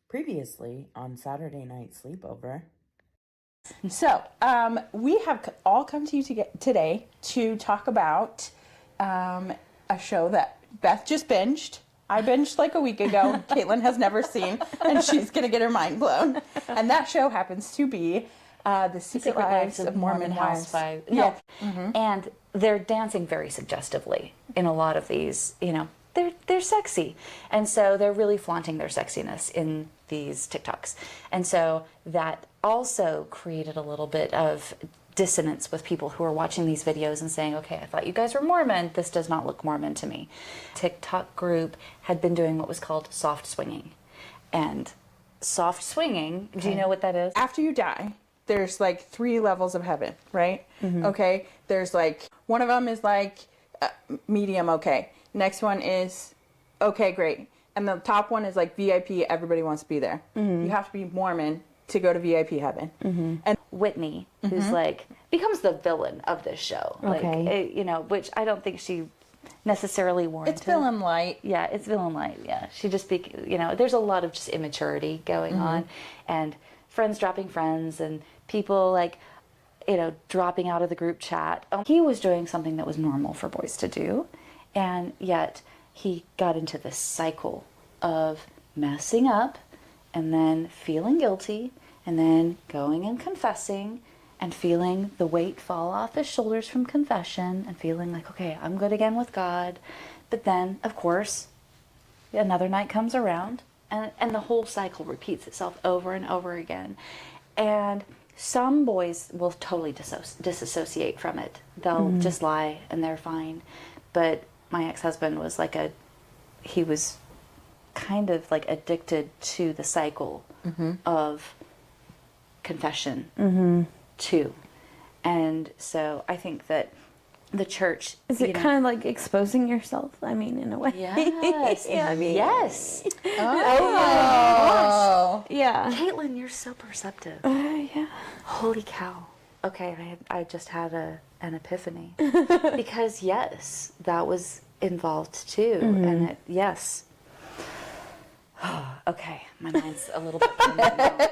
Previously on Saturday Night Sleepover. So, we have all come to you today to talk about a show that Beth just binged. I binged like a week ago. Caitlin has never seen, and she's going to get her mind blown. And that show happens to be The Secret Lives of Mormon Housewives. No. Yeah. Mm-hmm. And they're dancing very suggestively in a lot of these, they're sexy. And so they're really flaunting their sexiness in these TikToks. And so that also created a little bit of dissonance with people who are watching these videos and saying, okay, I thought you guys were Mormon. This does not look Mormon to me. TikTok group had been doing what was called soft swinging. And soft swinging, do you know what that is? After you die, there's like 3 levels of heaven, right? Mm-hmm. Okay. There's like, one of them is like medium okay. Next one is okay, great. And the top one is like VIP, everybody wants to be there. Mm-hmm. You have to be Mormon to go to VIP heaven. Mm-hmm. And Whitney, who's like, becomes the villain of this show. Okay. Like, which I don't think she necessarily warranted. it's villain light. Yeah, it's villain light, yeah. She just, there's a lot of just immaturity going on. And friends dropping friends and people like, dropping out of the group chat. He was doing something that was normal for boys to do. And yet he got into this cycle of messing up and then feeling guilty and then going and confessing and feeling the weight fall off his shoulders from confession and feeling like, okay, I'm good again with God. But then, of course, another night comes around and the whole cycle repeats itself over and over again. And some boys will totally disassociate from it. They'll just lie and they're fine. But my ex-husband was he was kind of like addicted to the cycle of confession too. And so I think that the church... Is it kind of like exposing yourself? I mean, in a way. Yes. Yeah. Yes. Oh. Yeah. Caitlin, you're so perceptive. Yeah. Holy cow. Okay, I just had an epiphany. Because yes, that was involved too. And yes. Okay, my mind's a little bit now.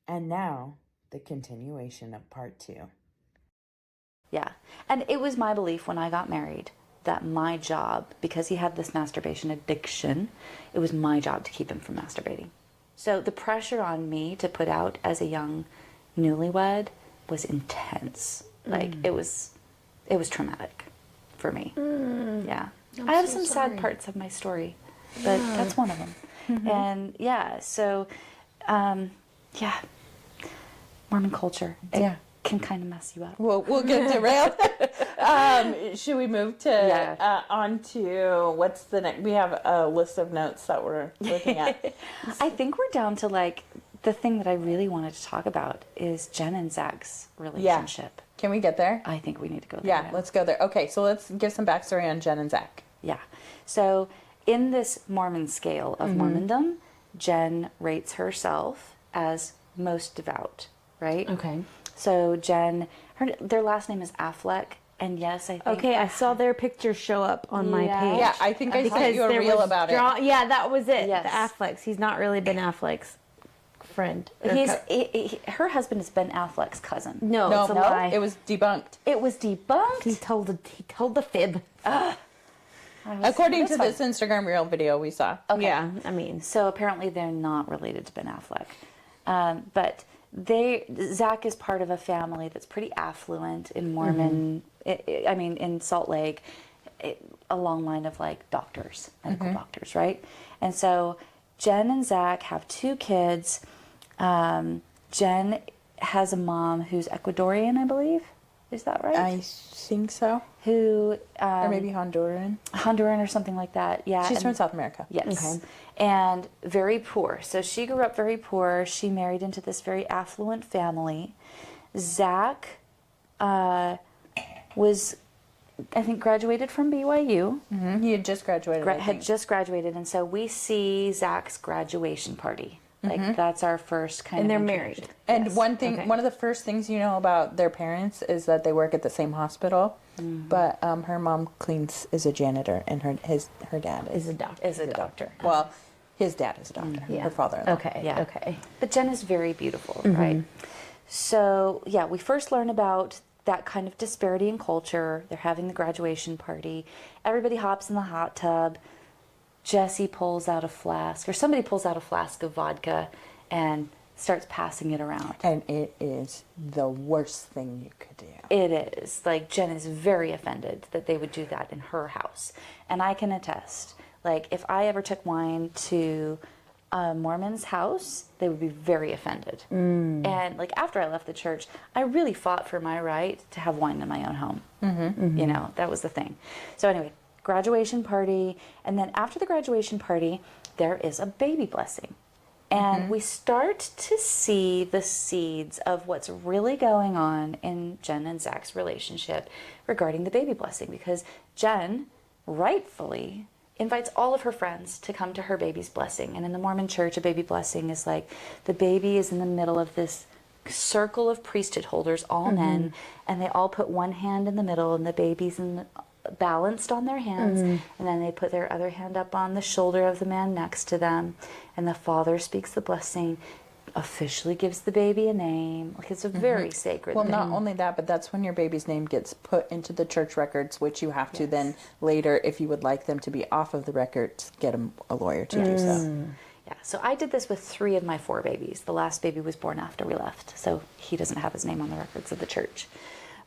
And now, the continuation of part 2. Yeah. And it was my belief when I got married that my job, because he had this masturbation addiction, it was my job to keep him from masturbating. So the pressure on me to put out as a young newlywed was intense. Like it was traumatic for me. Yeah. I have some sad parts of my story, but that's one of them. And yeah, so Mormon culture. It can kind of mess you up. We'll get derailed. Should we move to on to what's the next? We have a list of notes that we're looking at. I think we're down to like the thing that I really wanted to talk about is Jen and Zach's relationship. Can we get there? I think we need to go there. Yeah, let's go there. Okay, so let's give some backstory on Jen and Zach. Yeah. So in this Mormon scale of Mormondom, Jen rates herself as most devout, right? Okay. So Jen, their last name is Affleck, and yes, I think... Okay, I saw their picture show up on my page. Yeah, I think I sent you a reel about it. Yeah, that was it. Yes. The Afflecks. He's not really Ben Affleck's friend. Her husband is Ben Affleck's cousin. No, it's a lie. It was debunked. It was debunked? He told the fib. According to this Instagram reel video we saw. Okay. Yeah, I mean. So apparently they're not related to Ben Affleck. But Zach is part of a family that's pretty affluent in Mormon, in Salt Lake, a long line of like doctors, medical doctors, right? And so Jen and Zach have 2 kids. Jen has a mom who's Ecuadorian, I believe. Is that right? I think so. Who... or maybe Honduran. Honduran or something like that, yeah. She's from South America. Yes. Okay. And very poor. So she grew up very poor. She married into this very affluent family. Zach was, I think, graduated from BYU. Mm-hmm. He had just graduated. Had just graduated. And so we see Zach's graduation party. Like, that's our first kind of... And they're introduction. married. And one thing, one of the first things you know about their parents is that they work at the same hospital. But her mom is a janitor, and her dad is a doctor. Is a doctor. Well, His dad is a doctor. Yeah. Her father-in-law. Okay. Yeah. Okay. But Jen is very beautiful, right? So, yeah, we first learn about that kind of disparity in culture. They're having the graduation party. Everybody hops in the hot tub. Jesse pulls out a flask, or somebody pulls out a flask of vodka and starts passing it around. And it is the worst thing you could do. It is. Like, Jen is very offended that they would do that in her house. And I can attest, like, if I ever took wine to a Mormon's house, they would be very offended. And, like, after I left the church, I really fought for my right to have wine in my own home. You know, that was the thing. So anyway, graduation party. And then after the graduation party, there is a baby blessing. And we start to see the seeds of what's really going on in Jen and Zach's relationship regarding the baby blessing, because Jen rightfully invites all of her friends to come to her baby's blessing. And in the Mormon church, a baby blessing is like the baby is in the middle of this circle of priesthood holders, all men, and they all put one hand in the middle, and the baby's balanced on their hands, and then they put their other hand up on the shoulder of the man next to them, and the father speaks the blessing, officially gives the baby a name. Like, it's a very sacred Well, thing. not only that, but that's when your baby's name gets put into the church records, which you have to then later, if you would like them to be off of the records, get a lawyer to do so. Yeah, so I did this with 3 of my 4 babies. The last baby was born after we left, so he doesn't have his name on the records of the church.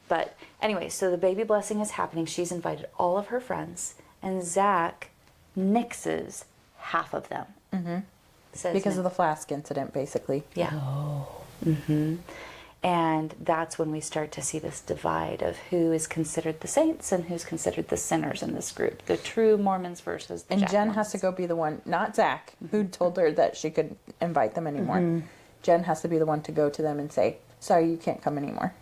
But anyway, so the baby blessing is happening. She's invited all of her friends, and Zach nixes half of them. Says Because no. of the flask incident, basically. Yeah. And that's when we start to see this divide of who is considered the saints and who's considered the sinners in this group. The true Mormons versus the And Jack Jen Mormons. has to go be the one, not Zach, who told her that she could invite them anymore. Jen has to be the one to go to them and say, sorry, you can't come anymore.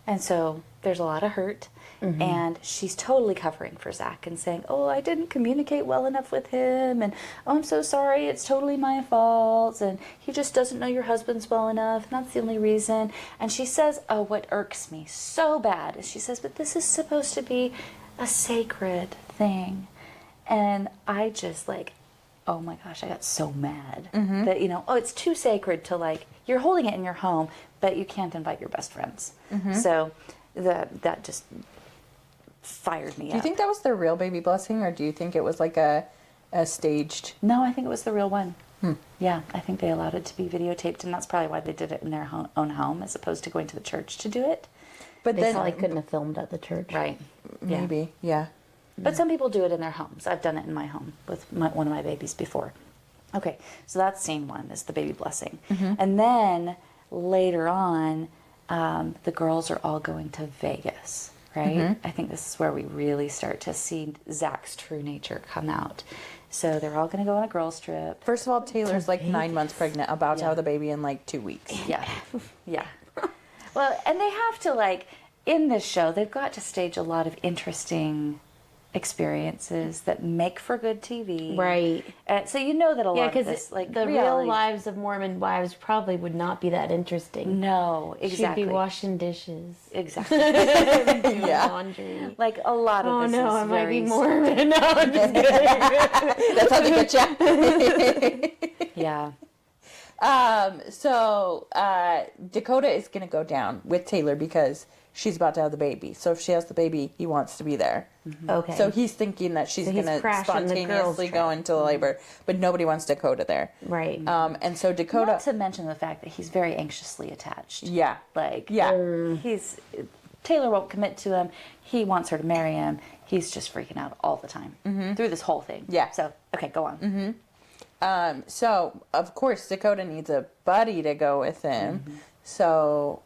And so there's a lot of hurt. And she's totally covering for Zach and saying, oh, I didn't communicate well enough with him. And, oh, I'm so sorry. It's totally my fault. And he just doesn't know your husband's well enough. And that's the only reason. And she says, oh, what irks me so bad is she says, but this is supposed to be a sacred thing. And I just like, oh my gosh, I got so mad that, you know, oh, it's too sacred to like, you're holding it in your home, but you can't invite your best friends. So that just fired me up. Do you think that was their real baby blessing, or do you think it was like a staged? No, I think it was the real one. Yeah, I think they allowed it to be videotaped, and that's probably why they did it in their own home as opposed to going to the church to do it. But They then probably couldn't have filmed at the church. Right. Yeah. maybe, yeah. But some people do it in their homes. I've done it in my home with one of my babies before. Okay, so that's scene 1, is the baby blessing. And then later on, the girls are all going to Vegas, right? I think this is where we really start to see Zach's true nature come out. So they're all going to go on a girls' trip. First of all, Taylor's like 9 months pregnant, about to have the baby in like 2 weeks. Yeah, yeah. Well, and they have to, like, in this show, they've got to stage a lot of interesting experiences that make for good TV. Right. So you know that a Yeah, lot of because this, like, the reality, real lives of Mormon wives probably would not be that interesting. No, exactly. She'd be washing dishes, Exactly. doing Yeah. laundry. Like, a lot of Oh this no, is I might very be Mormon. No, I'm just kidding. That's how they get you. Yeah. So Dakota is going to go down with Taylor because she's about to have the baby. So if she has the baby, he wants to be there. Okay. So he's thinking that she's So going he's to crashing the girls' spontaneously go trip. into labor, but nobody wants Dakota there. right. And so Dakota, Not to mention the fact that he's very anxiously attached. yeah, Like, yeah, he's Taylor won't commit to him. He wants her to marry him. He's just freaking out all the time through this whole thing. Yeah. So, okay, go on. So of course Dakota needs a buddy to go with him. So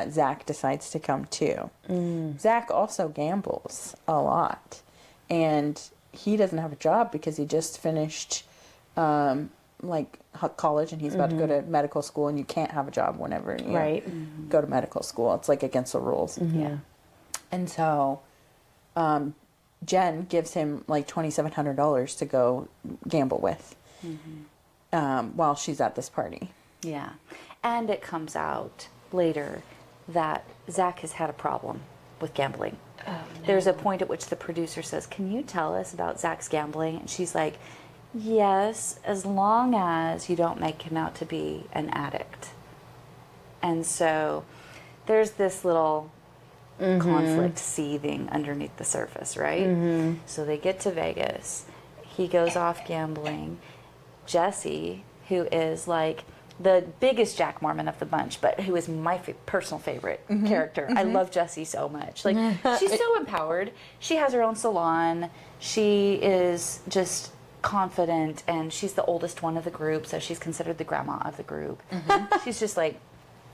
Zach decides to come too. Zach also gambles a lot, and he doesn't have a job because he just finished like college, and he's about to go to medical school, and you can't have a job whenever you Right. go to medical school. It's like against the rules. Yeah. And so Jen gives him like $2,700 to go gamble with while she's at this party. Yeah. And it comes out later that Zach has had a problem with gambling. There's a point at which the producer says, can you tell us about Zach's gambling? And she's like, Yes, as long as you don't make him out to be an addict. And so there's this little conflict seething underneath the surface, right? So they get to Vegas. He goes off gambling. Jesse, who is like the biggest Jack Mormon of the bunch, but who is my personal favorite character. I love Jessie so much. Like, she's so empowered. She has her own salon. She is just confident, and she's the oldest one of the group, so she's considered the grandma of the group. She's just like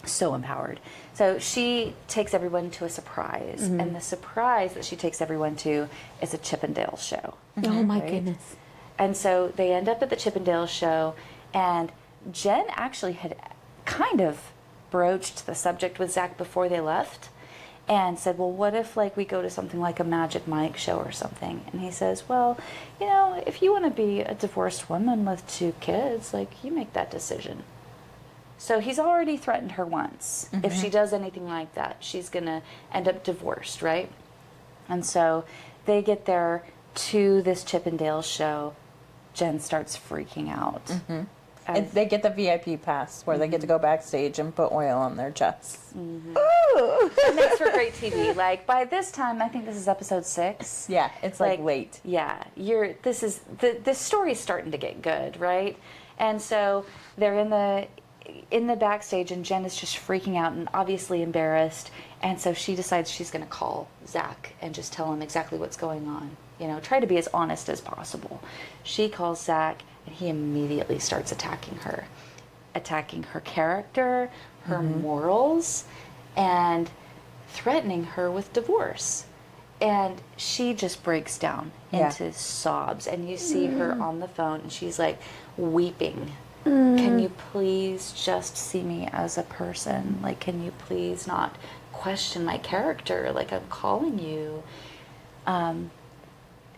so empowered. So she takes everyone to a surprise, and the surprise that she takes everyone to is a Chippendale show. Oh my goodness. And so they end up at the Chippendale show, and Jen actually had kind of broached the subject with Zach before they left and said, well, what if like we go to something like a Magic Mike show or something? And he says, well, you know, if you want to be a divorced woman with 2 kids, like, you make that decision. So he's already threatened her once. If she does anything like that, she's going to end up divorced, right? And so they get there to this Chippendale show. Jen starts freaking out. And they get the VIP pass where they get to go backstage and put oil on their chests. It makes for great TV. Like, by this time, I think this is episode 6. Yeah, it's like late. Yeah, this story is starting to get good, right? And so they're in the backstage, and Jen is just freaking out and obviously embarrassed. And so she decides she's going to call Zach and just tell him exactly what's going on. You know, try to be as honest as possible. She calls Zach, and he immediately starts attacking her character, her morals, and threatening her with divorce. And she just breaks down into sobs, and you see her on the phone, and she's like weeping. Can you please just see me as a person? Like, can you please not question my character? Like, I'm calling you.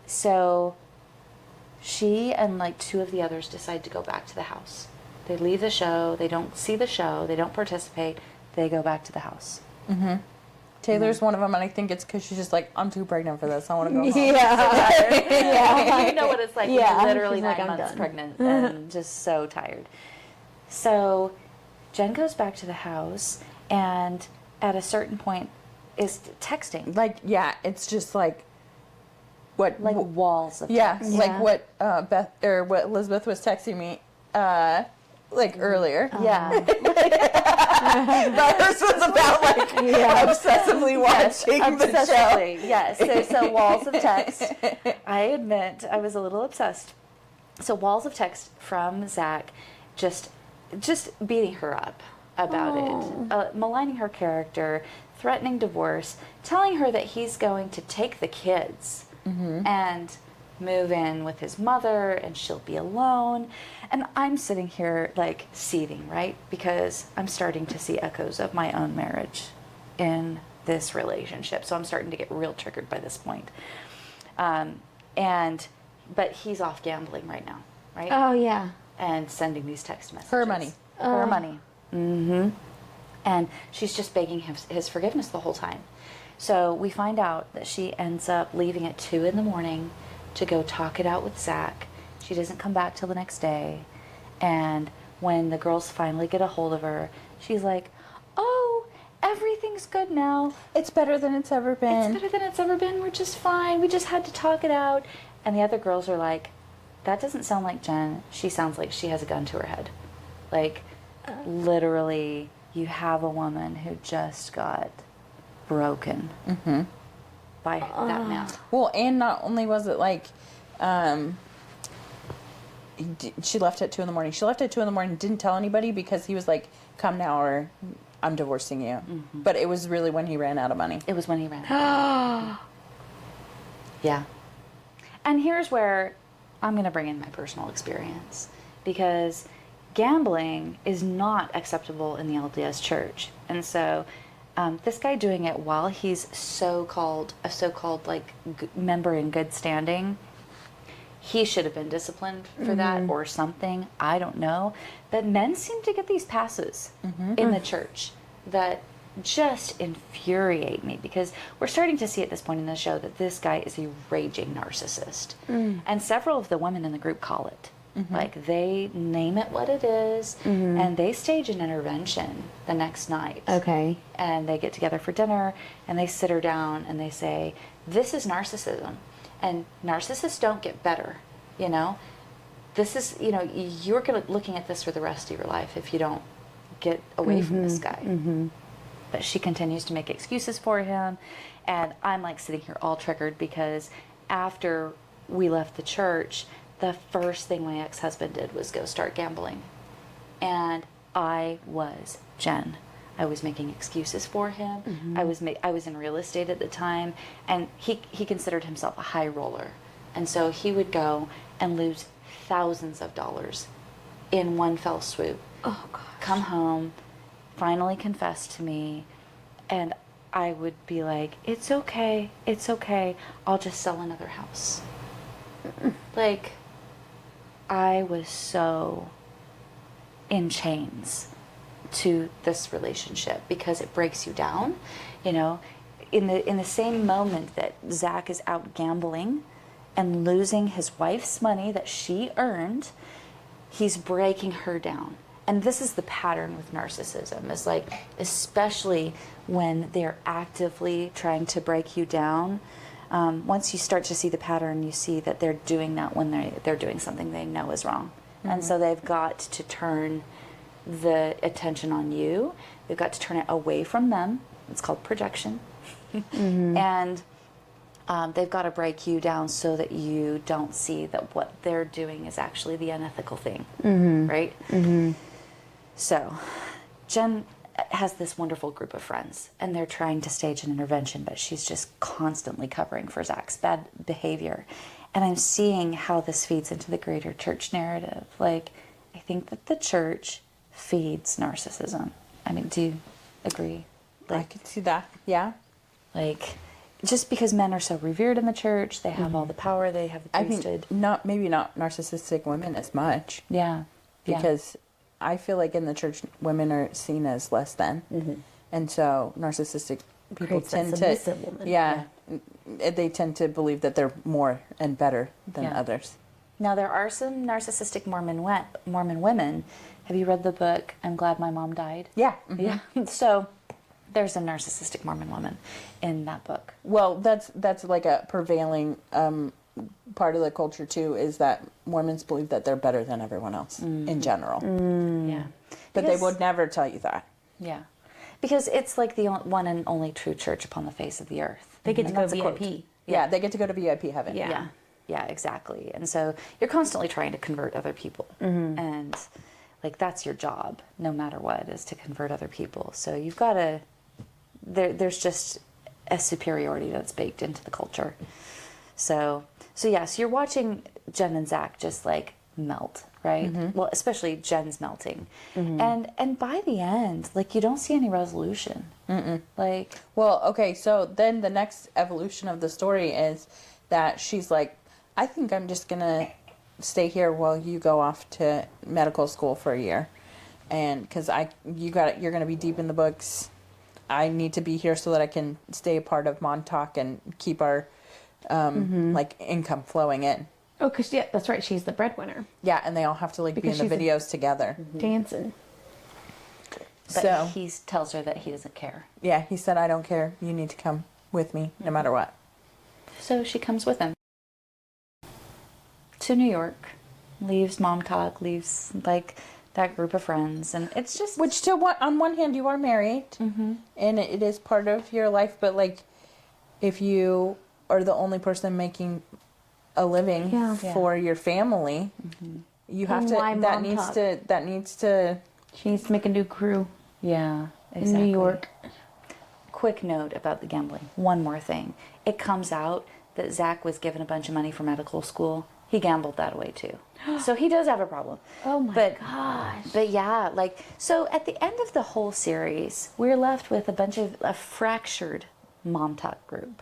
So she and like 2 of the others decide to go back to the house. They leave the show. They don't see the show. They don't participate. They go back to the house. Taylor's one of them, and I think it's because she's just like, I'm too pregnant for this. I want to go home. You know what it's like when you're literally She's 9 like, I'm months done. pregnant and just so tired. So Jen goes back to the house, and at a certain point is texting. Like, yeah, it's just like what Walls of text. yeah, like what what Elizabeth was texting me like earlier. Yeah. But hers was about like obsessively watching the show. Obsessively, yes. So walls of text. I admit I was a little obsessed. So walls of text from Zach, just beating her up about it, maligning her character, threatening divorce, telling her that he's going to take the kids and move in with his mother, and she'll be alone. And I'm sitting here like seething, right? Because I'm starting to see echoes of my own marriage in this relationship. So I'm starting to get real triggered by this point. But he's off gambling right now, right? Oh yeah. And sending these text messages. Her money. Her money. And she's just begging his forgiveness the whole time. So we find out that she ends up leaving at 2 a.m. to go talk it out with Zach. She doesn't come back till the next day. And when the girls finally get a hold of her, she's like, oh, everything's good now. It's better than it's ever been. It's better than it's ever been. We're just fine. We just had to talk it out. And the other girls are like, that doesn't sound like Jen. She sounds like she has a gun to her head. Like, literally, you have a woman who just got broken by that man. Well, and not only was it like, she left at 2 a.m. She left at 2 a.m. Didn't tell anybody because he was like, come now or I'm divorcing you. But it was really when he ran out of money. It was when he ran out. Yeah. And here's where I'm going to bring in my personal experience, because gambling is not acceptable in the LDS church. And so this guy doing it while he's a so-called like member in good standing, he should have been disciplined for that or something. I don't know. But men seem to get these passes in the church that just infuriate me, because we're starting to see at this point in the show that this guy is a raging narcissist. And several of the women in the group call it. Like, they name it what it is, and they stage an intervention the next night. Okay. And they get together for dinner, and they sit her down, and they say, this is narcissism. And narcissists don't get better, you know? This is, you know, you're looking at this for the rest of your life if you don't get away from this guy. But she continues to make excuses for him, and I'm like sitting here all triggered, because after we left the church, the first thing my ex-husband did was go start gambling. And I was Jen. I was making excuses for him. I was in real estate at the time, and he considered himself a high roller. And so he would go and lose thousands of dollars in one fell swoop. Oh, gosh. Come home, finally confess to me, and I would be like, it's okay, I'll just sell another house. Like, I was so in chains to this relationship, because it breaks you down, you know. In the same moment that Zach is out gambling and losing his wife's money that she earned, he's breaking her down. And this is the pattern with narcissism, is like, especially when they're actively trying to break you down, once you start to see the pattern, you see that they're doing that when they're doing something they know is wrong. And so they've got to turn the attention on you. They've got to turn it away from them. It's called projection. And they've got to break you down so that you don't see that what they're doing is actually the unethical thing, right? So Jen has this wonderful group of friends, and they're trying to stage an intervention, but she's just constantly covering for Zach's bad behavior. And I'm seeing how this feeds into the greater church narrative. Like, I think that the church feeds narcissism. I mean, do you agree? I Like, could see that. Yeah. like, just because men are so revered in the church, they have all the power, they have the I mean, priesthood. maybe not narcissistic women as much, Yeah. because I feel like in the church, women are seen as less than. And so narcissistic people Creates that tend to, submissive woman. they tend to believe that they're more and better than Yeah. others. Now, there are some narcissistic Mormon women. Have you read the book, I'm Glad My Mom Died? Yeah. Yeah. So there's a narcissistic Mormon woman in that book. Well, that's like a prevailing part of the culture too, is that Mormons believe that they're better than everyone else in general. Yeah. But they Because- would never tell you that. Yeah. Because it's like the one and only true church upon the face of the earth. They get to And go that's a quote. VIP. Yeah, they get to go to VIP heaven. Yeah. Yeah. Yeah, exactly. And so you're constantly trying to convert other people. And like, that's your job, no matter what, is to convert other people. So you've got to, there's just a superiority that's baked into the culture. So yes, you're watching Jen and Zach just like melt, right? Well, especially Jen's melting. And by the end, like, you don't see any resolution. Like, Well, okay, so then the next evolution of the story is that she's like, I think I'm just gonna stay here while you go off to medical school for a year, and because you're gonna be deep in the books. I need to be here so that I can stay a part of Montauk and keep our like income flowing in. Oh, because that's right. She's the breadwinner. Yeah, and they all have to like Because be in the she's a- videos together. Dancing. but So he tells her that he doesn't care. yeah, he said, I don't care. You need to come with me no matter what. So she comes with him to New York, leaves Montauk, leaves like that group of friends, and it's just Which, on one hand, you are married, and it is part of your life. But like, if you are the only person making a living Yeah. for your family, you have And to. why That Montauk? needs to. She needs to make a new crew yeah, in exactly. New York. Quick note about the gambling. One more thing. It comes out that Zach was given a bunch of money for medical school. He gambled that away too. So he does have a problem. Oh my But- gosh. But yeah, like, so at the end of the whole series, we're left with a bunch of a fractured Montauk group.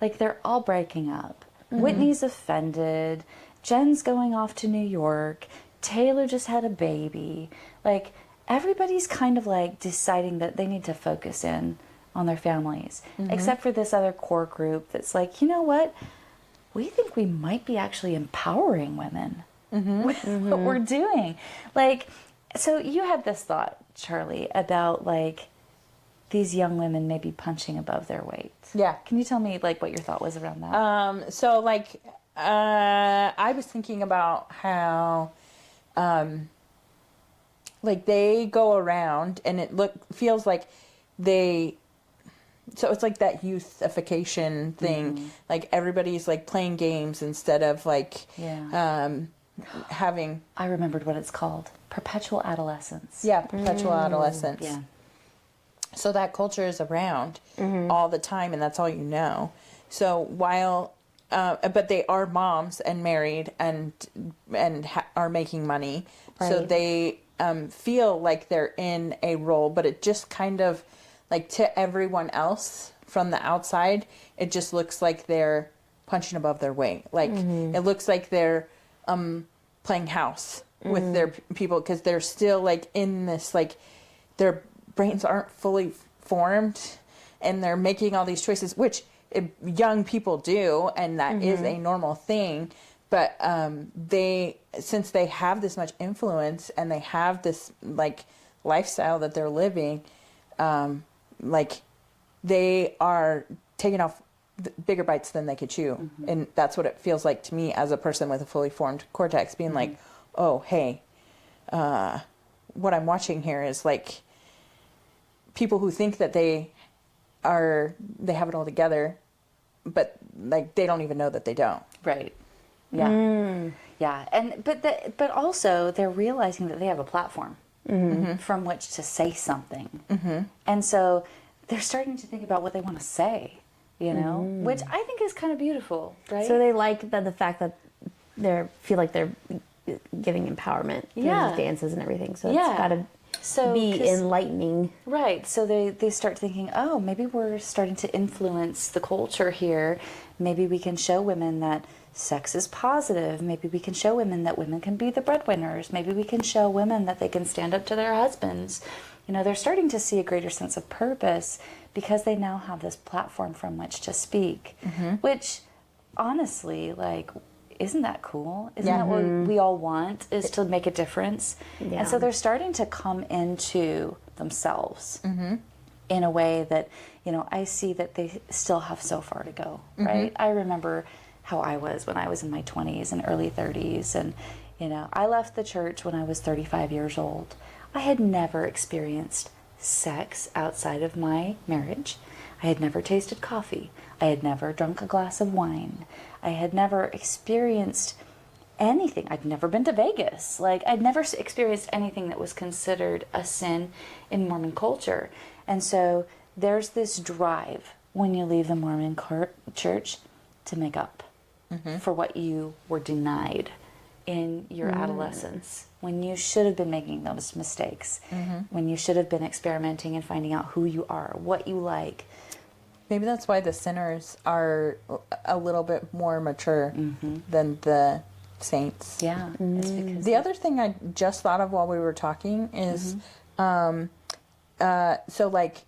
Like, they're all breaking up. Whitney's offended. Jen's going off to New York. Taylor just had a baby. Like, everybody's kind of like deciding that they need to focus in on their families, except for this other core group that's like, you know what? We think we might be actually empowering women with what we're doing. Like, so you had this thought, Charli, about like these young women maybe punching above their weight. Yeah. Can you tell me like what your thought was around that? So like, I was thinking about how, like they go around and it feels like so it's like that youthification thing. Like everybody's like playing games instead of like, having. I remembered what it's called. Perpetual adolescence. Yeah. Perpetual adolescence. Yeah. So that culture is around all the time, and that's all you know. So while, but they are moms and married and are making money, so Right. they feel like they're in a role, but it just kind of like to everyone else from the outside, it just looks like they're punching above their weight. Like it looks like they're playing house with their people because they're still like in this like their brains aren't fully formed and they're making all these choices, which young people do, and that is a normal thing. But since they have this much influence and they have this like lifestyle that they're living, like they are taking off bigger bites than they could chew. And that's what it feels like to me as a person with a fully formed cortex, being like, oh, hey, what I'm watching here is like people who think that they have it all together, but like they don't even know that they don't. Right. Yeah. Yeah. And but also they're realizing that they have a platform from which to say something. And so they're starting to think about what they want to say, you know, which I think is kind of beautiful, right? So they like the fact that they feel like they're giving empowerment through these dances and everything. So it's got to be enlightening. Right. So they start thinking, oh, maybe we're starting to influence the culture here. Maybe we can show women that sex is positive. Maybe we can show women that women can be the breadwinners. Maybe we can show women that they can stand up to their husbands. You know, they're starting to see a greater sense of purpose because they now have this platform from which to speak, which honestly, like, isn't that cool? Isn't that what we all want, is to make a difference? Yeah. And so they're starting to come into themselves in a way that, you know, I see that they still have so far to go, right? I remember how I was when I was in my 20s and early 30s. And, you know, I left the church when I was 35 years old. I had never experienced sex outside of my marriage. I had never tasted coffee. I had never drunk a glass of wine. I had never experienced anything. I'd never been to Vegas. Like, I'd never experienced anything that was considered a sin in Mormon culture. And so there's this drive when you leave the Mormon church to make up for what you were denied in your adolescence, when you should have been making those mistakes, when you should have been experimenting and finding out who you are, what you like. Maybe that's why the sinners are a little bit more mature than the saints. Yeah. It's because The other thing I just thought of while we were talking is, so like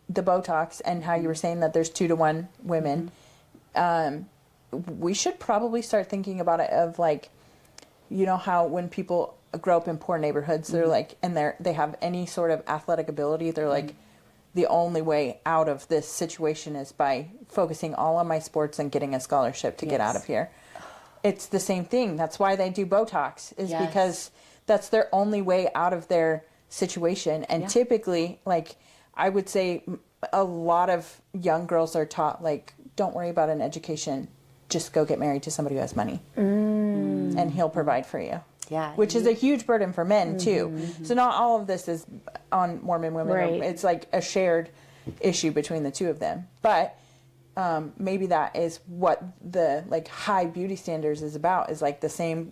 the Botox and how you were saying that there's 2-to-1 women. We should probably start thinking about it of like, you know how when people grow up in poor neighborhoods, they're like, and they have any sort of athletic ability, they're like, the only way out of this situation is by focusing all on my sports and getting a scholarship to get out of here. It's the same thing. That's why they do Botox, is because that's their only way out of their situation. And typically, like, I would say a lot of young girls are taught, like, don't worry about an education. Just go get married to somebody who has money. And he'll provide for you. Yeah. Which is a huge burden for men, too. So not all of this is on Mormon women. Right. It's like a shared issue between the two of them. But maybe that is what the like high beauty standards is about, is like the same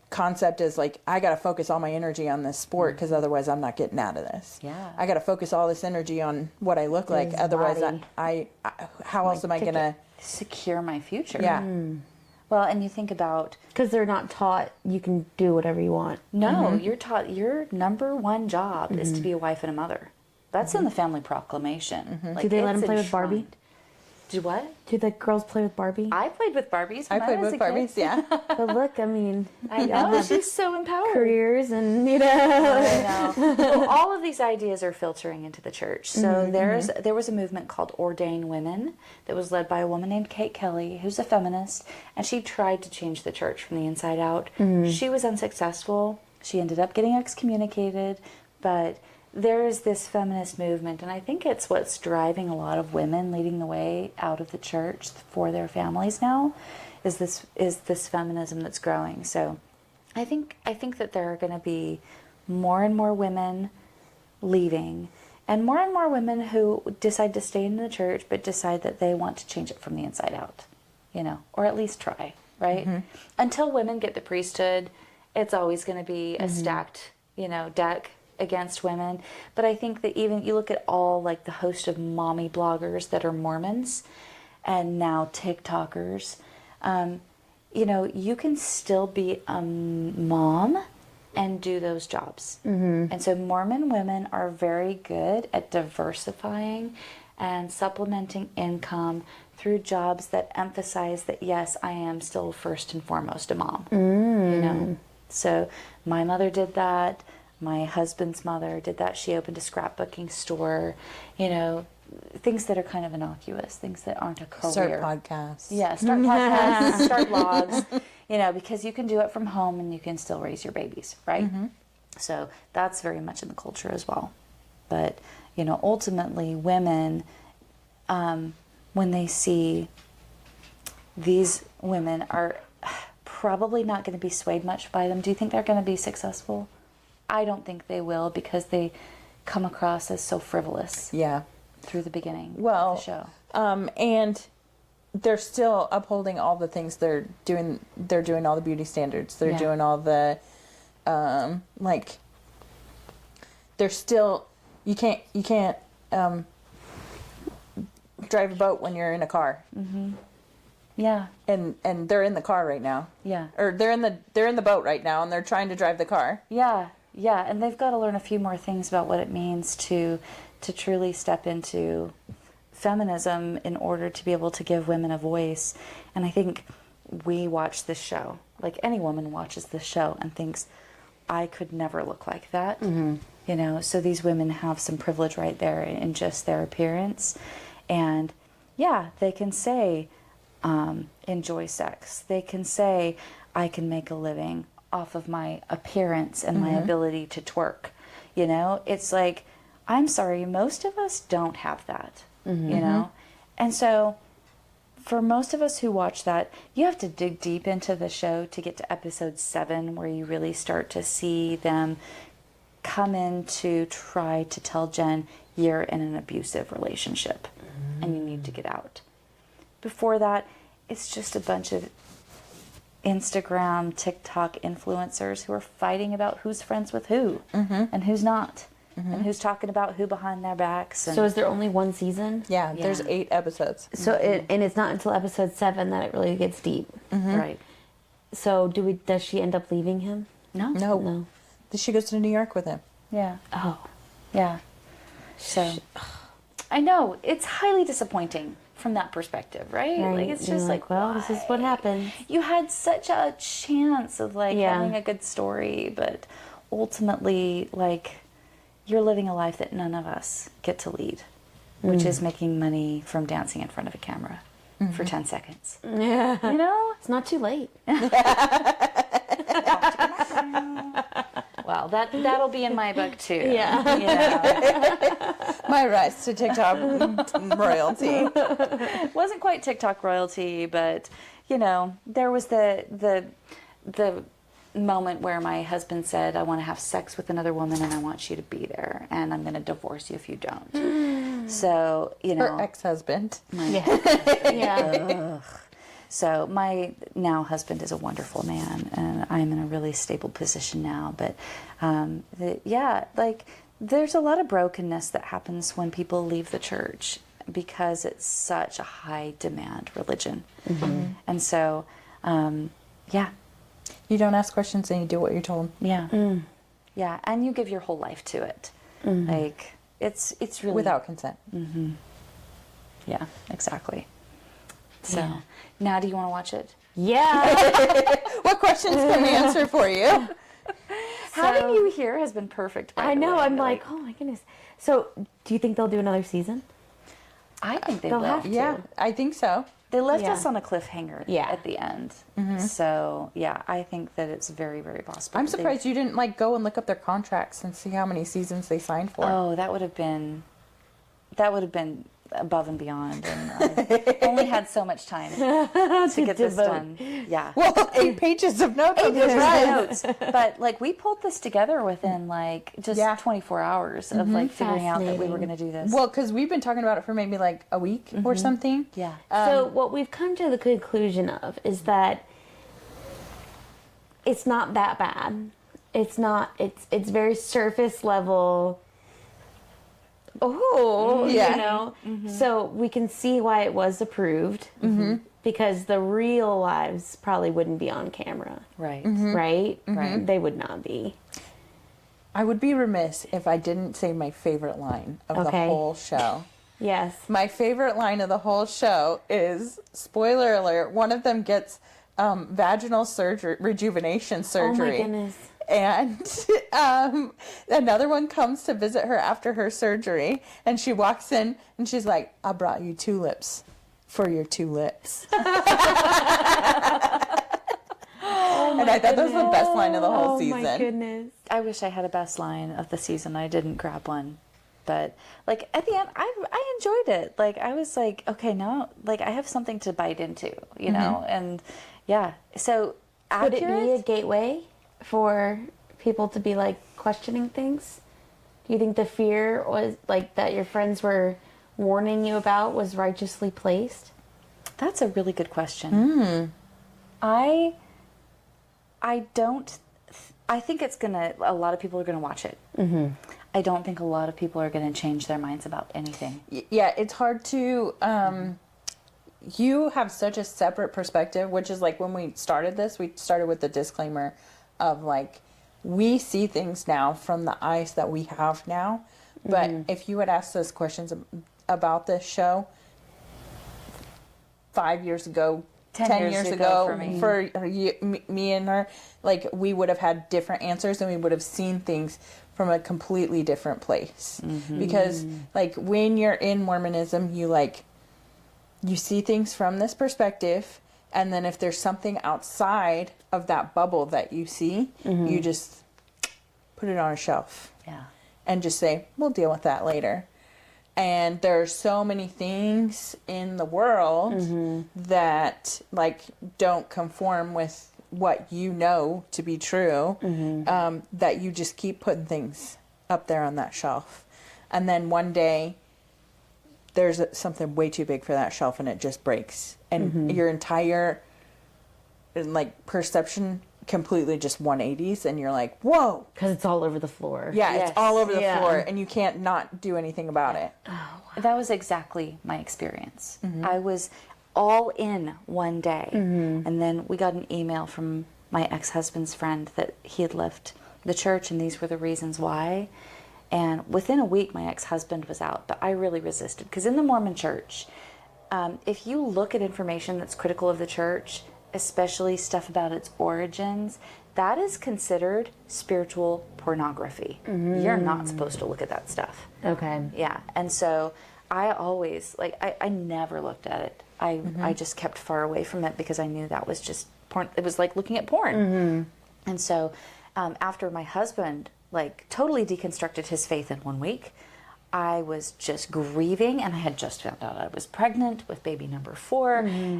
concept as like, I got to focus all my energy on this sport because otherwise I'm not getting out of this. Yeah. I got to focus all this energy on what I look like. His Otherwise, body. I how else am I going to... secure my future. Yeah. Well, and you think about... Because they're not taught you can do whatever you want. No, you're taught your number one job is to be a wife and a mother. That's in the family proclamation. Like, Do they let them play with enshrined. Barbie? Do what? Do the girls play with Barbie? I played with Barbies when I played was with a kid. Barbies, yeah. But look, I mean, I know, she's so empowered. careers and, I know. Well, all of these ideas are filtering into the church. So there was a movement called Ordain Women that was led by a woman named Kate Kelly, who's a feminist, and she tried to change the church from the inside out. She was unsuccessful. She ended up getting excommunicated, but there is this feminist movement, and I think it's what's driving a lot of women leading the way out of the church for their families now, is this feminism that's growing. So I think that there are going to be more and more women leading, and more women who decide to stay in the church but decide that they want to change it from the inside out, or at least try, right? Until women get the priesthood, it's always going to be a stacked, deck against women. But I think that even you look at all like the host of mommy bloggers that are Mormons and now TikTokers, you can still be a mom and do those jobs. And so Mormon women are very good at diversifying and supplementing income through jobs that emphasize that, yes, I am still first and foremost a mom. So my mother did that. My husband's mother did that. She opened a scrapbooking store, things that are kind of innocuous, things that aren't a career. Start podcasts. Yeah, start podcasts, start blogs, because you can do it from home and you can still raise your babies, right? So that's very much in the culture as well. But, ultimately women, when they see these women are probably not going to be swayed much by them. Do you think they're going to be successful? I don't think they will, because they come across as so frivolous. Yeah. Through the beginning of the show. And they're still upholding all the things they're doing. They're doing all the beauty standards. They're doing all the, they're still, you can't drive a boat when you're in a car. Yeah. And they're in the car right now. Yeah. Or they're in the boat right now, and they're trying to drive the car. Yeah. Yeah, and they've got to learn a few more things about what it means to truly step into feminism in order to be able to give women a voice. And I think we watch this show, like any woman watches this show and thinks, I could never look like that. So these women have some privilege right there in just their appearance. And yeah, they can say, enjoy sex. They can say, I can make a living off of my appearance and my ability to twerk. It's like, I'm sorry, most of us don't have that, And so for most of us who watch that, you have to dig deep into the show to get to episode 7, where you really start to see them come in to try to tell Jen, you're in an abusive relationship and you need to get out. Before that, it's just a bunch of Instagram, TikTok influencers who are fighting about who's friends with who and who's not, and who's talking about who behind their backs. And so is there only one season? Yeah, there's 8 episodes. So it's not until episode 7 that it really gets deep. Right. So does she end up leaving him? No. She goes to New York with him. Yeah. Oh. Yeah. So I know it's highly disappointing from that perspective, right? Like it's just like, well, this is what happens. You had such a chance of having a good story, but ultimately, you're living a life that none of us get to lead, which is making money from dancing in front of a camera for 10 seconds. Yeah. It's not too late. Well, that'll be in my book too. Yeah. My rise to TikTok royalty. Wasn't quite TikTok royalty, but there was the moment where my husband said, I want to have sex with another woman and I want you to be there, and I'm going to divorce you if you don't. So, her ex-husband. Yeah. So my now husband is a wonderful man, and I'm in a really stable position now. But there's a lot of brokenness that happens when people leave the church because it's such a high demand religion. And so Yeah. You don't ask questions and you do what you're told. Yeah. Yeah. And you give your whole life to it. Like, it's really. Without consent. Yeah, exactly. So, now do you want to watch it? Yeah. What questions can we answer for you? Having you here has been perfect. By I the know. way. I'm like, oh my goodness. So, do you think they'll do another season? I think They'll will. have to. Yeah, I think so. They left Yeah. us on a cliffhanger at the end. So, yeah, I think that it's very, very possible. I'm that they- surprised you didn't like go and look up their contracts and see how many seasons they signed for. Oh, that would have been above and beyond, and I only had so much time to get this done. Yeah. Well, 8 pages of notes. Notes. But like we pulled this together within like just 24 hours of like figuring out that we were going to do this. Well, because we've been talking about it for maybe like a week or something. Yeah. So what we've come to the conclusion of is that it's not that bad. It's not. It's very surface level. Oh, Yeah. you know. So we can see why it was approved because the real lives probably wouldn't be on camera, Right. right? Right. They would not be. I would be remiss if I didn't say my favorite line of the Okay. whole show. Yes. My favorite line of the whole show is, spoiler alert, one of them gets vaginal surgery, rejuvenation surgery. Oh my goodness. And another one comes to visit her after her surgery, and she walks in and she's like, I brought you tulips for your 2 lips. And I thought that was the best line of the whole season. Oh my goodness. I wish I had a best line of the season. I didn't grab one. But like at the end, I enjoyed it. Like I was like, okay, now like I have something to bite into, you know? And yeah. So Would accurate. it be a gateway for people to be like questioning things? Do you think the fear was like that your friends were warning you about was righteously placed? That's a really good question. I don't. I think it's gonna. A lot of people are gonna watch it. I don't think a lot of people are gonna change their minds about anything. Yeah, it's hard to. You have such a separate perspective, which is like when we started this, we started with the disclaimer of like, we see things now from the eyes that we have now. But if you had asked us questions about this show 5 years ago, 10 years ago for me and her, like we would have had different answers and we would have seen things from a completely different place. Because like when you're in Mormonism, you see things from this perspective, and then if there's something outside of that bubble that you see, you just put it on a shelf. Yeah. And just say, we'll deal with that later. And there are so many things in the world that like don't conform with what you know to be true, that you just keep putting things up there on that shelf. And then one day there's something way too big for that shelf and it just breaks. And your entire like perception completely just 180s, and you're like, whoa. Because it's all over the floor. Yeah, Yes. it's all over the Yeah. floor, and you can't not do anything about it. That was exactly my experience. I was all in one day, and then we got an email from my ex-husband's friend that he had left the church, and these were the reasons why. And within a week, my ex-husband was out, but I really resisted. Because in the Mormon church, if you look at information that's critical of the church, especially stuff about its origins, that is considered spiritual pornography. You're not supposed to look at that stuff. Okay. Yeah. And so I always, like, I never looked at it. I just kept far away from it because I knew that was just porn. It was like looking at porn. And so after my husband, like, totally deconstructed his faith in 1 week, I was just grieving, and I had just found out I was pregnant with baby number 4,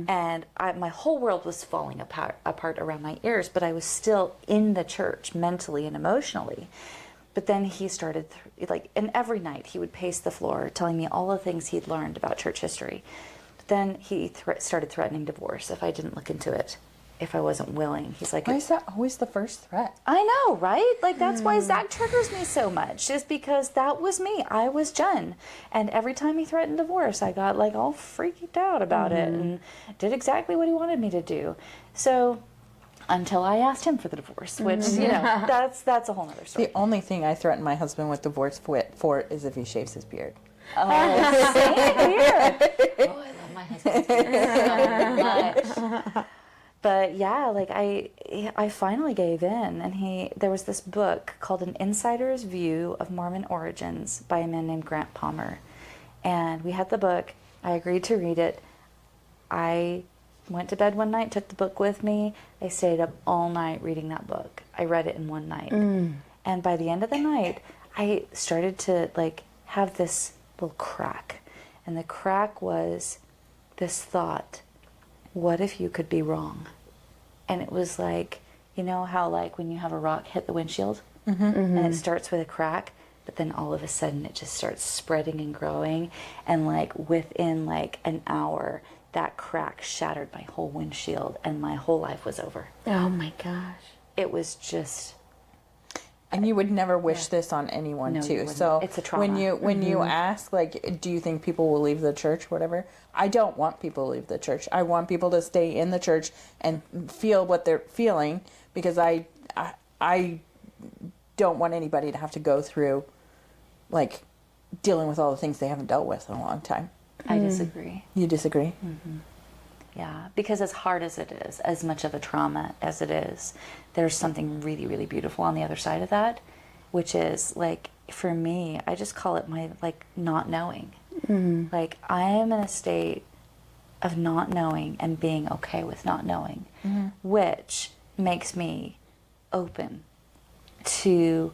and my whole world was falling apart around my ears, but I was still in the church mentally and emotionally. But then he started, and every night he would pace the floor telling me all the things he'd learned about church history. But then he started threatening divorce if I didn't look into it, if I wasn't willing. He's like, Why is that always the first threat? I know, right? Like, that's why Zach triggers me so much, is because that was me. I was Jen. And every time he threatened divorce, I got, like, all freaked out about it and did exactly what he wanted me to do. So until I asked him for the divorce, which, you know, that's a whole other story. The only thing I threaten my husband with divorce for is if he shaves his beard. Oh, same here. Oh, I love my husband so much. But yeah, like I finally gave in, and there was this book called An Insider's View of Mormon Origins by a man named Grant Palmer. And we had the book. I agreed to read it. I went to bed one night, took the book with me. I stayed up all night reading that book. I read it in one night. And by the end of the night, I started to like have this little crack. And the crack was this thought, what if you could be wrong? And it was like, you know how like when you have a rock hit the windshield and it starts with a crack, but then all of a sudden it just starts spreading and growing, and like within like an hour that crack shattered my whole windshield and my whole life was over. Oh my gosh. It was just... And you would never wish this on anyone, No, you too. wouldn't. So It's a trauma. when you ask, like, do you think people will leave the church, whatever? I don't want people to leave the church. I want people to stay in the church and feel what they're feeling, because I don't want anybody to have to go through, like, dealing with all the things they haven't dealt with in a long time. I disagree. You disagree? Yeah, because as hard as it is, as much of a trauma as it is, there's something really, really beautiful on the other side of that, which is, like, for me, I just call it my, like, not knowing. Like, I am in a state of not knowing and being okay with not knowing, which makes me open to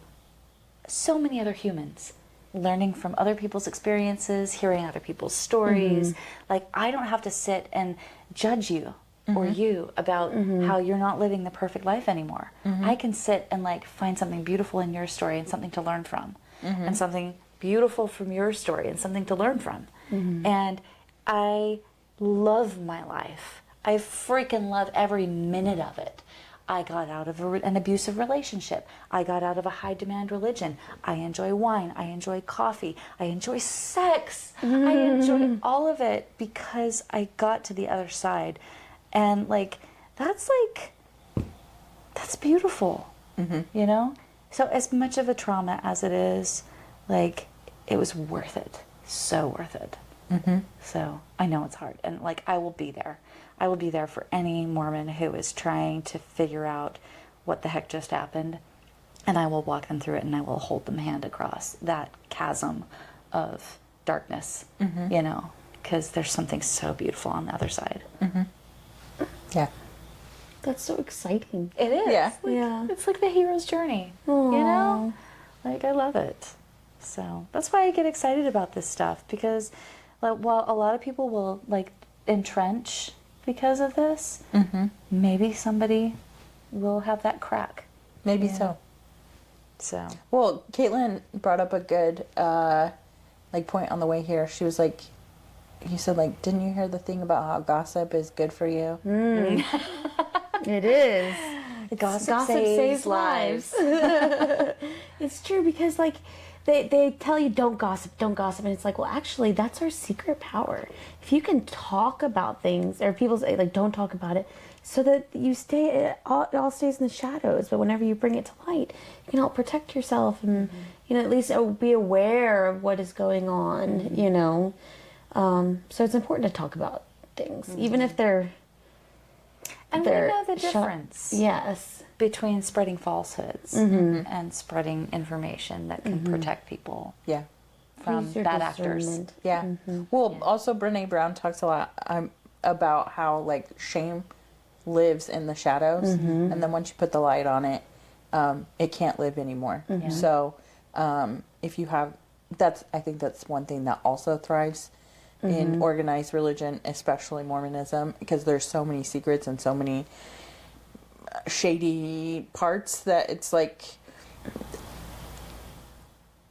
so many other humans, learning from other people's experiences, hearing other people's stories. Like, I don't have to sit and judge you or you about how you're not living the perfect life anymore. I can sit and like find something beautiful in your story and something to learn from, and something beautiful from your story and something to learn from. And I love my life. I freaking love every minute of it. I got out of an abusive relationship. I got out of a high demand religion. I enjoy wine. I enjoy coffee. I enjoy sex. I enjoy all of it because I got to the other side. And like, that's beautiful, you know? So as much of a trauma as it is, like, it was worth it. So worth it. So I know it's hard. And like, I will be there. I will be there for any Mormon who is trying to figure out what the heck just happened. And I will walk them through it, and I will hold them hand across that chasm of darkness, you know, because there's something so beautiful on the other side. Yeah. That's so exciting. It is. Yeah. Like, Yeah. It's like the hero's journey, you know? Like, I love it. So that's why I get excited about this stuff, because like, while a lot of people will like entrench because of this, maybe somebody will have that crack. Maybe so. So Well, Caitlin brought up a good like point on the way here. She was like, you said, like, didn't you hear the thing about how gossip is good for you? It is. gossip saves lives. It's true, because like they tell you don't gossip, and it's like, well, actually that's our secret power. If you can talk about things, or people say like don't talk about it, so that you stay, it all stays in the shadows, but whenever you bring it to light, you can help protect yourself, and you know, at least be aware of what is going on, you know. So it's important to talk about things, even if they're And we know the difference. Yes. Between spreading falsehoods and spreading information that can protect people Yeah. from Use your bad actors. discernment. Yeah. Well, also Brene Brown talks a lot about how like shame lives in the shadows, and then once you put the light on it, it can't live anymore. So if you have, I think that's one thing that also thrives in organized religion, especially Mormonism, because there's so many secrets and so many shady parts that it's like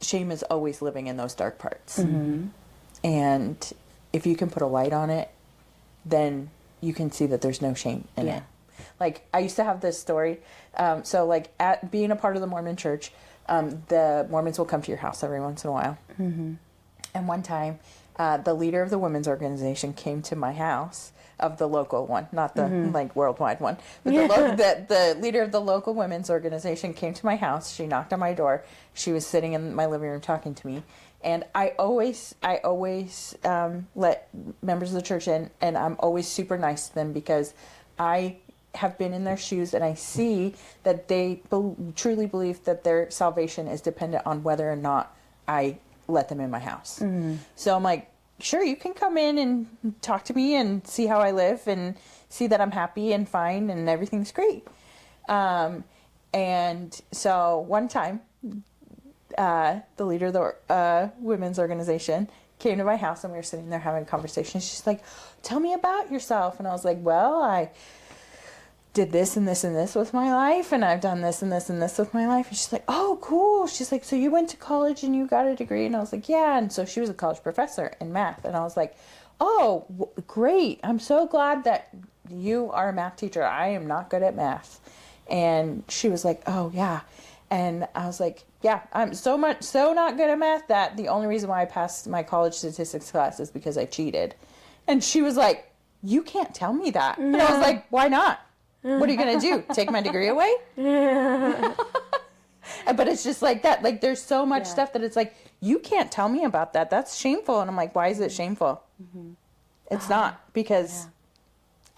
shame is always living in those dark parts. And if you can put a light on it, then you can see that there's no shame in it. Like, I used to have this story. So like, at being a part of the Mormon church, the Mormons will come to your house every once in a while. And one time, the leader of the women's organization came to my house, of the local one, not the like worldwide one, but the leader of the local women's organization came to my house. She knocked on my door. She was sitting in my living room talking to me, and I always let members of the church in, and I'm always super nice to them because I have been in their shoes, and I see that they truly believe that their salvation is dependent on whether or not I let them in my house. So I'm like, sure, you can come in and talk to me and see how I live and see that I'm happy and fine and everything's great. And so one time, the leader of the women's organization came to my house, and we were sitting there having a conversation. She's like, tell me about yourself. And I was like, well, I did this and this and this with my life, and I've done this and this and this with my life. And she's like, oh, cool. She's like, so you went to college and you got a degree? And I was like, yeah. And so she was a college professor in math. And I was like, oh, great. I'm so glad that you are a math teacher. I am not good at math. And she was like, oh, yeah. And I was like, yeah, I'm so not good at math that the only reason why I passed my college statistics class is because I cheated. And she was like, you can't tell me that. And I was like, why not? What are you going to do? Take my degree away? But it's just like that. Like, there's so much stuff that it's like, you can't tell me about that. That's shameful. And I'm like, why is it shameful? It's not, because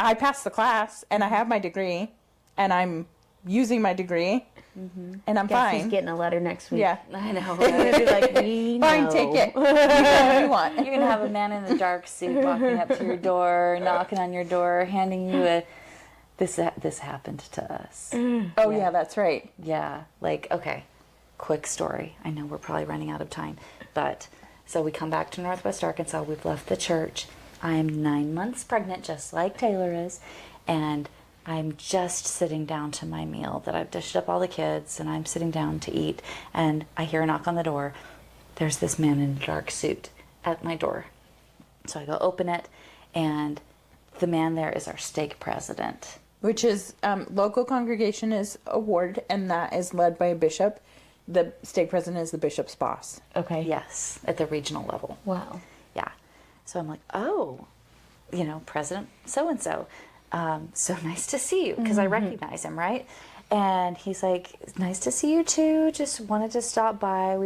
I passed the class and I have my degree and I'm using my degree and I'm fine. He's getting a letter next week. Yeah. I know. We're going to be like, we know. Fine, take it. You get what you want. You're going to have a man in the dark suit walking up to your door, knocking on your door, handing you a, this happened to us. Oh, yeah, that's right. Yeah, like, okay, quick story. I know we're probably running out of time, but so we come back to Northwest Arkansas. We've left the church. I'm 9 months pregnant, just like Taylor is, and I'm just sitting down to my meal that I've dished up all the kids, and I'm sitting down to eat, and I hear a knock on the door. There's this man in a dark suit at my door. So I go open it, and the man there is our stake president. Which is, local congregation is a ward, and that is led by a bishop. The stake president is the bishop's boss. Okay. Yes, at the regional level. Wow. Yeah. So I'm like, oh, President so-and-so. So nice to see you, because I recognize him, right? And he's like, nice to see you too. Just wanted to stop by.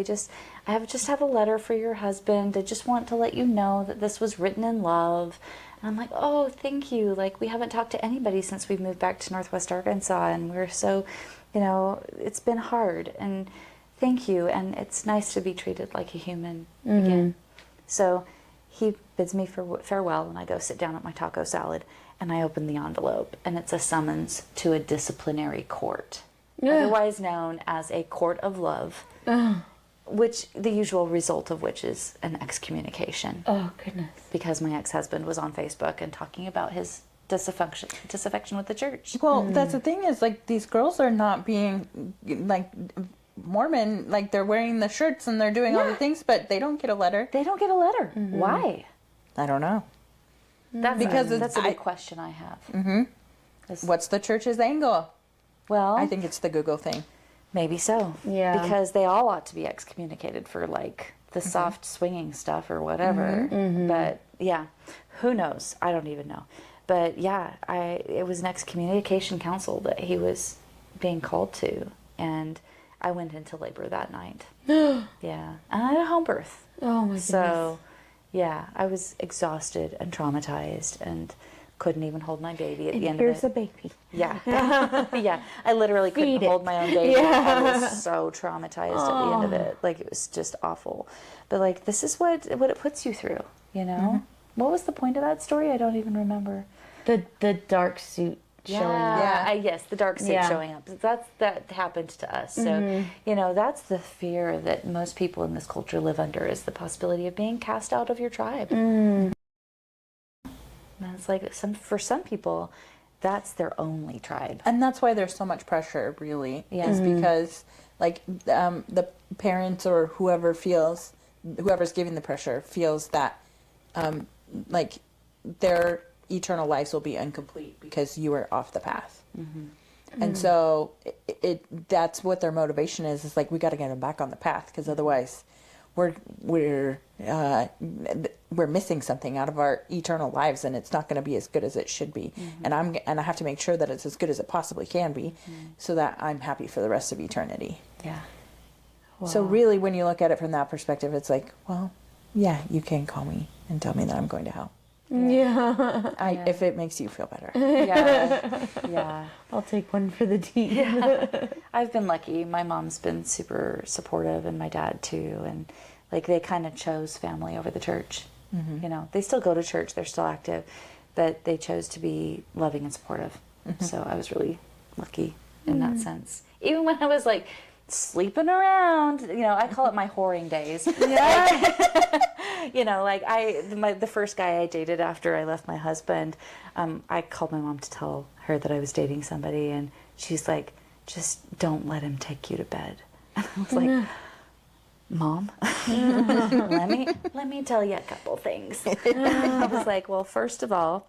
I have a letter for your husband. I just want to let you know that this was written in love. And I'm like, oh, thank you. Like, we haven't talked to anybody since we moved back to Northwest Arkansas, and we're so, it's been hard. And thank you. And it's nice to be treated like a human again. So he bids me farewell, and I go sit down at my taco salad, and I open the envelope, and it's a summons to a disciplinary court, otherwise known as a court of love, which the usual result of which is an excommunication. Oh, goodness. Because my ex-husband was on Facebook and talking about his disaffection with the church. Well, that's the thing is, like, these girls are not being, like, Mormon. Like, they're wearing the shirts and they're doing all the things, but they don't get a letter. They don't get a letter. Why? I don't know. That's a big question I have. What's the church's angle? Well, I think it's the Google thing. maybe so. Yeah. Because they all ought to be excommunicated for, like, the soft swinging stuff or whatever. But yeah, who knows? I don't even know. But yeah, it was an excommunication council that he was being called to, and I went into labor that night. Yeah, and I had a home birth. Oh my goodness. So yeah, I was exhausted and traumatized and couldn't even hold my baby at the end of it. Here's a baby. Yeah. Yeah. I literally couldn't Feed it. hold my own baby. I was so traumatized at the end of it. Like, it was just awful. But, like, this is what it puts you through, you know? What was the point of that story? I don't even remember. The dark suit showing up. Yeah. Yes, the dark suit Yeah. showing up. That happened to us. So, that's the fear that most people in this culture live under, is the possibility of being cast out of your tribe. And it's like, for some people, that's their only tribe. And that's why there's so much pressure, really, Yeah. is because, like, the parents or whoever's giving the pressure feels that, like, their eternal lives will be incomplete because you are off the path. And so that's what their motivation is like, we got to get them back on the path, because otherwise we're missing something out of our eternal lives, and it's not going to be as good as it should be. And I have to make sure that it's as good as it possibly can be, so that I'm happy for the rest of eternity. Yeah. So really, when you look at it from that perspective, it's like, well, yeah, you can call me and tell me that I'm going to hell. Yeah. If it makes you feel better. Yeah. Yeah. I'll take one for the team. I've been lucky. My mom's been super supportive, and my dad too. And like, they kind of chose family over the church. You know, they still go to church, they're still active, but they chose to be loving and supportive. So I was really lucky in that sense. Even when I was like sleeping around, you know, I call it my whoring days. You know, like the first guy I dated after I left my husband, I called my mom to tell her that I was dating somebody, and she's like, just don't let him take you to bed. And I was like, Mom, let me tell you a couple things. I was like, well, first of all,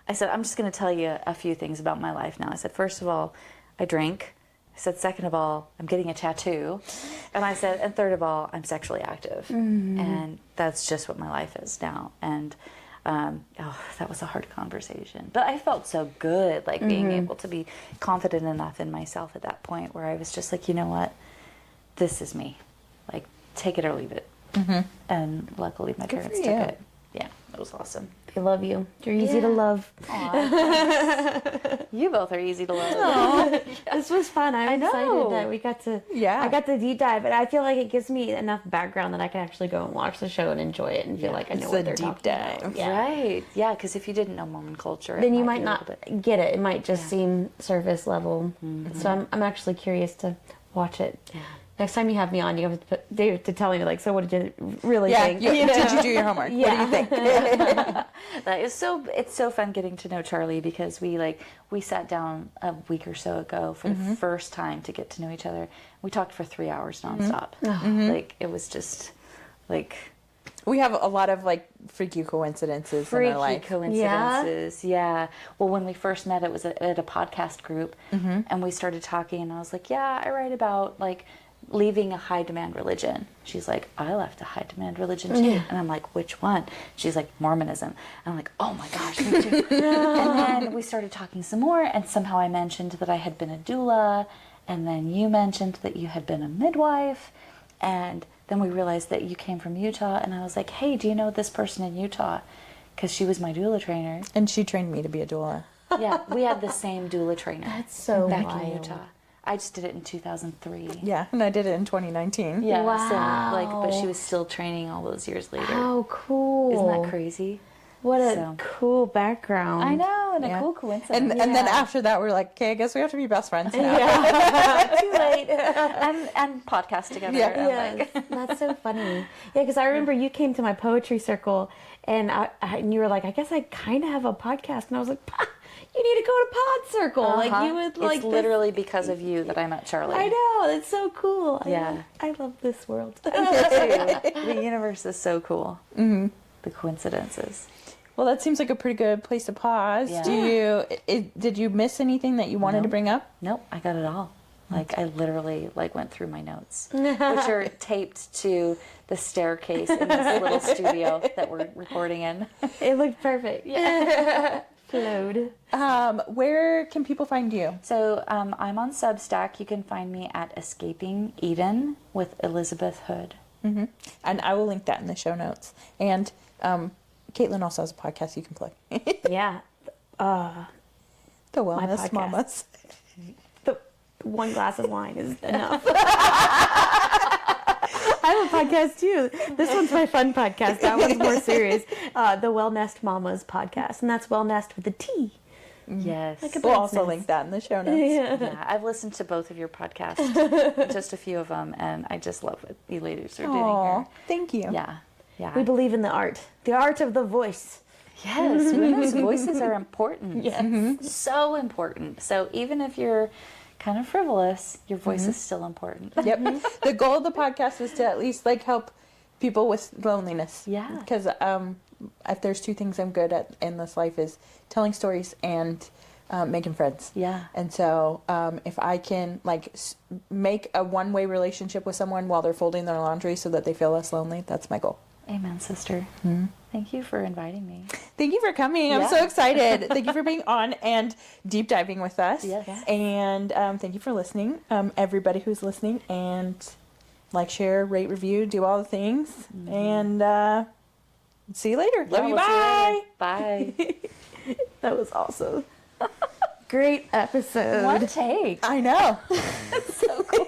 I said, I'm just going to tell you a few things about my life now. I said, first of all, I drink. I said, second of all, I'm getting a tattoo. And I said, and third of all, I'm sexually active. And that's just what my life is now. And that was a hard conversation. But I felt so good, like being able to be confident enough in myself at that point where I was just like, you know what? This is me. Like, take it or leave it. And luckily my parents took it. Yeah, it was awesome. They love you. You're easy to love. You both are easy to love. This was fun. I'm excited that we got to. Yeah. I got the deep dive, and I feel like it gives me enough background that I can actually go and watch the show and enjoy it and feel like I know what they're talking about. Yeah. Right. Yeah, because if you didn't know Mormon culture, Then it you might be a not little bit- get it. It might just seem surface level. So I'm actually curious to watch it. Yeah. Next time you have me on, you have to tell me, like, so what did you really think? Did you do your homework? What do you think? That is it's so fun getting to know Charli, because we sat down a week or so ago for the first time to get to know each other. We talked for 3 hours nonstop. Like, it was just like, We have a lot of like freaky coincidences in our life. Coincidences. Yeah. Well, when we first met, it was at a podcast group, and we started talking, and I was like, yeah, I write about like leaving a high demand religion. She's like, I left a high demand religion too. And I'm like, which one? She's like, Mormonism. And I'm like, oh my gosh, me too. And then we started talking some more, and somehow I mentioned that I had been a doula, and then you mentioned that you had been a midwife, and then we realized that you came from Utah, and I was like, hey, do you know this person in Utah? Because she was my doula trainer. And she trained me to be a doula. Yeah, we had the same doula trainer. That's so back wild. in Utah. I just did it in 2003. Yeah, and I did it in 2019. Yeah, Wow. so like, but she was still training all those years later. How cool. Isn't that crazy? What a So- cool background. I know, and Yeah. a cool coincidence. And then after that, we're like, okay, I guess we have to be best friends now. Too late. and podcast together. Yeah. and Yes, that's so funny. Yeah, because I remember you came to my poetry circle, and and you were like, I guess I kind of have a podcast, and I was like, you need to go to Pod Circle. Like you would like. It's literally because of you that I met Charli. I know, it's so cool. Yeah. I love this world. The universe is so cool. Mm-hmm. The coincidences. Well, that seems like a pretty good place to pause. Yeah. Did you miss anything that you wanted to bring up? Nope, I got it all. Like, I literally went through my notes, which are taped to the staircase in this little studio that we're recording in. It looked perfect. Yeah. Flowed. Where can people find you? So I'm on Substack. You can find me at Escaping Eden with Elizabeth Hood. Mm-hmm. And I will link that in the show notes. And Caitlin also has a podcast you can plug. Yeah. The Welnest podcast. Mamas. The one glass of wine is enough. I have a podcast too. This one's my fun podcast. That one's more serious. The Welnest Mama's podcast, and that's Welnest with a T. Yes. Like a We'll bird's also nest. link that in the show notes. Yeah, I've listened to both of your podcasts, just a few of them, and I just love what you ladies are doing Aw, here. thank you. Yeah, yeah. We believe in the art of the voice. Yes, women's voices are important. Yes. So important. So even if you're kind of frivolous, your voice is still important. Yep. The goal of the podcast is to at least like help people with loneliness. Yeah. Because if there's two things I'm good at in this life is telling stories and making friends. Yeah. And so if I can like make a one-way relationship with someone while they're folding their laundry so that they feel less lonely, that's my goal. Amen, sister. Thank you for inviting me. Thank you for coming. I'm Yeah. so excited. Thank you for being on and deep diving with us. Yes. Yeah. And thank you for listening, everybody who's listening. And like, share, rate, review, do all the things. And see you later. Love you. We'll see Bye. you later. Bye. That was awesome. Great episode. One take. I know. So cool.